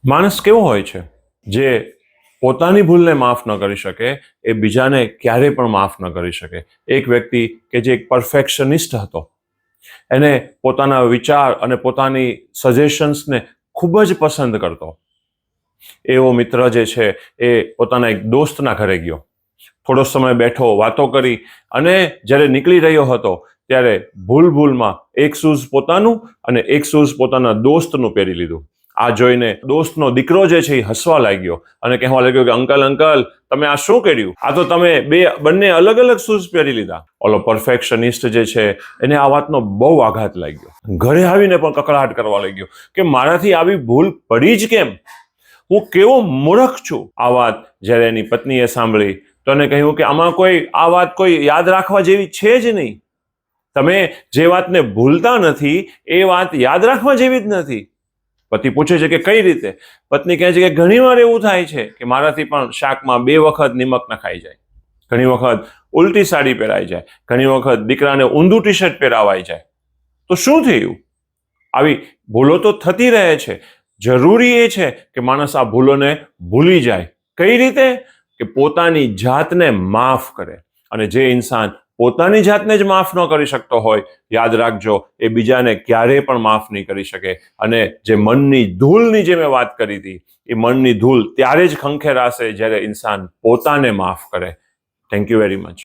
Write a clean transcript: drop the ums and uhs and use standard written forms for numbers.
માણસ કેવો હોય છે જે પોતાની ભૂલને માફ ન કરી શકે એ બીજાને ક્યારેય પણ માફ ન કરી શકે. એક વ્યક્તિ કે જે એક પરફેક્શનિસ્ટ હતો, એને પોતાના વિચાર અને પોતાની સજેશન્સને ખૂબ જ પસંદ કરતો. એવો મિત્ર જે છે એ પોતાના એક દોસ્તના ઘરે ગયો, થોડો સમય બેઠો, વાતો કરી, અને જ્યારે નીકળી રહ્યો હતો ત્યારે ભૂલમાં એક શૂઝ પોતાનું અને એક શૂઝ પોતાના દોસ્તનું પહેરી લીધું. આ જોઈને દોસ્તનો દીકરો જે છે એ હસવા લાગ્યો અને કહેવા લાગ્યો કે અંકલ તમે આ શું કર્યું? આ તો તમે બંને અલગ અલગ શૂઝ પહેરી લીધા. ઓલો પરફેક્શનિસ્ટ જે છે એને આ વાતનો બહુ આઘાત લાગ્યો. ઘરે આવીને પણ કકળાટ કરવા લાગ્યો કે મારાથી આવી ભૂલ પડી જ કેમ? હું કેવો મૂર્ખ છું. આ વાત જ્યારે એની પત્નીએ સાંભળી તો એને કહ્યું કે આમાં આ વાત કોઈ યાદ રાખવા જેવી છે જ નહીં. તમે જે વાતને ભૂલતા નથી એ વાત યાદ રાખવા જેવી જ નથી. પતિ પૂછે છે કે કઈ રીતે? પત્ની કહે છે કે ઘણીવાર એવું થાય છે કે મારાથી પણ શાકમાં 2 વખત નિમક નખાઈ જાય, ઘણી વખત ઉલટી સાડી પહેરાઈ જાય, ઘણી વખત દીકરાને ઊંધું ટી શર્ટ પહેરાવાઈ જાય. તો શું થયું? આવી ભૂલો તો થતી રહે છે. જરૂરી એ છે કે માણસ આ ભૂલોને ભૂલી જાય. કઈ રીતે? કે પોતાની જાતને માફ કરે. અને જે ઇન્સાન પોતાની જાતને જ માફ ન કરી શકતો હોય, યાદ રાખજો એ બીજાને ક્યારેય પણ માફ નહીં કરી શકે. અને જે મનની ધૂળની જે મેં વાત કરી હતી, એ મનની ધૂળ ત્યારે જ ખંખેરાશે જ્યારે ઇન્સાન પોતાને માફ કરે. Thank you very much.